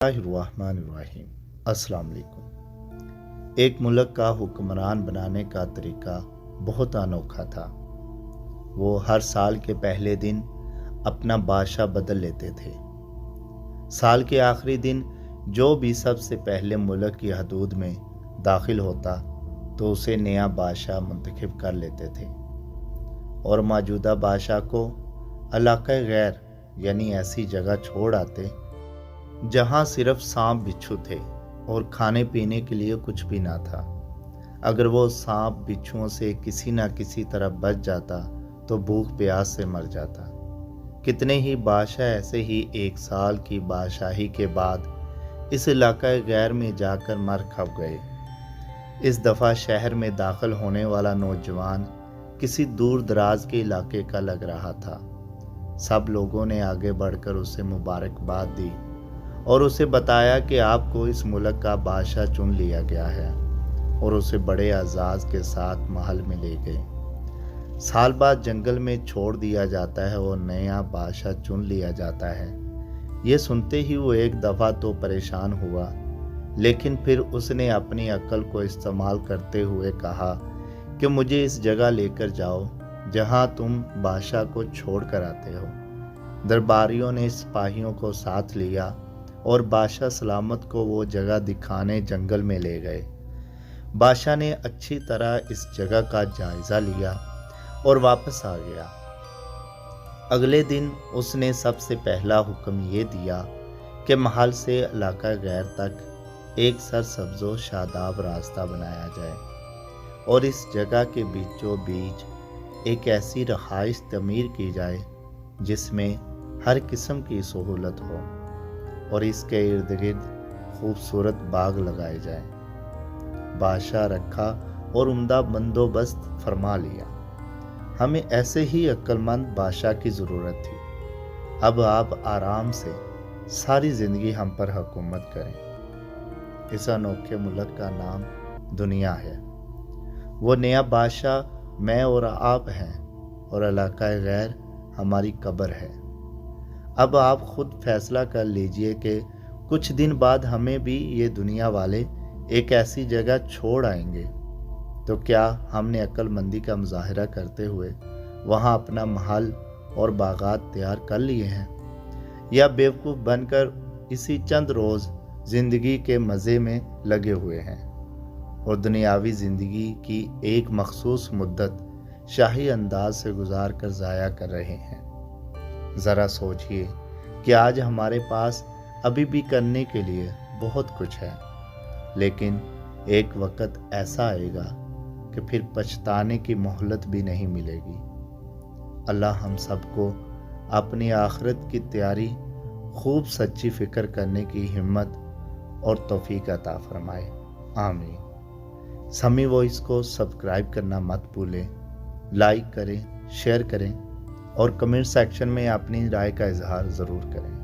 बिस्मिल्लाहिर्रहमानिर्रहीम। अस्सलाम वालेकुम। एक मुल्क का हुक्मरान बनाने का तरीका बहुत अनोखा था। वो हर साल के पहले दिन अपना बादशाह बदल लेते थे। साल के आखिरी दिन जो भी सबसे पहले मुल्क की हदूद में दाखिल होता तो उसे नया बादशाह मुंतखब कर लेते थे और मौजूदा बादशाह को इलाक़े गैर यानी ऐसी जगह छोड़ आते जहाँ सिर्फ सांप बिच्छू थे और खाने पीने के लिए कुछ भी ना था। अगर वो सांप बिच्छुओं से किसी न किसी तरह बच जाता तो भूख प्यास से मर जाता। कितने ही बादशाह ऐसे ही एक साल की बादशाही के बाद इस इलाक़े गैर में जाकर मर खप गए। इस दफ़ा शहर में दाखिल होने वाला नौजवान किसी दूर दराज के इलाके का लग रहा था। सब लोगों ने आगे बढ़कर उसे मुबारकबाद दी और उसे बताया कि आपको इस मुल्क का बादशाह चुन लिया गया है और उसे बड़े एजाज़ के साथ महल में ले गए। साल बाद जंगल में छोड़ दिया जाता है और नया बादशाह चुन लिया जाता है। ये सुनते ही वो एक दफ़ा तो परेशान हुआ, लेकिन फिर उसने अपनी अक्ल को इस्तेमाल करते हुए कहा कि मुझे इस जगह लेकर जाओ जहाँ तुम बादशाह को छोड़ कर आते हो। दरबारियों ने सिपाहियों को साथ लिया और बादशाह सलामत को वो जगह दिखाने जंगल में ले गए। बादशाह ने अच्छी तरह इस जगह का जायज़ा लिया और वापस आ गया। अगले दिन उसने सबसे पहला हुक्म ये दिया कि महल से इलाका गैर तक एक सरसब्ज़ो शादाब रास्ता बनाया जाए और इस जगह के बीचों बीच एक ऐसी रहाइश तमीर की जाए जिसमें हर किस्म की सहूलत हो और इसके इर्द गिर्द खूबसूरत बाग लगाए जाए। बादशाह रखा और उम्दा बंदोबस्त फरमा लिया। हमें ऐसे ही अक्लमंद बादशाह की ज़रूरत थी। अब आप आराम से सारी ज़िंदगी हम पर हुकूमत करें। इस अनोखे मुल्क का नाम दुनिया है। वो नया बादशाह मैं और आप हैं और इलाक़ा गैर हमारी कब्र है। अब आप खुद फैसला कर लीजिए कि कुछ दिन बाद हमें भी ये दुनिया वाले एक ऐसी जगह छोड़ आएंगे, तो क्या हमने अक्लमंदी का मुजाहरा करते हुए वहाँ अपना महल और बागात तैयार कर लिए हैं, या बेवकूफ़ बनकर इसी चंद रोज़ ज़िंदगी के मज़े में लगे हुए हैं और दुनियावी ज़िंदगी की एक मखसूस मुद्दत शाही अंदाज से गुजार कर ज़ाया कर रहे हैं। ज़रा सोचिए कि आज हमारे पास अभी भी करने के लिए बहुत कुछ है, लेकिन एक वक्त ऐसा आएगा कि फिर पछताने की मोहलत भी नहीं मिलेगी। अल्लाह हम सबको अपनी आखिरत की तैयारी खूब सच्ची फ़िक्र करने की हिम्मत और तौफीक अता फरमाए। आमीन। समी वॉइस को सब्सक्राइब करना मत भूलें, लाइक करें, शेयर करें और कमेंट सेक्शन में अपनी राय का इजहार ज़रूर करें।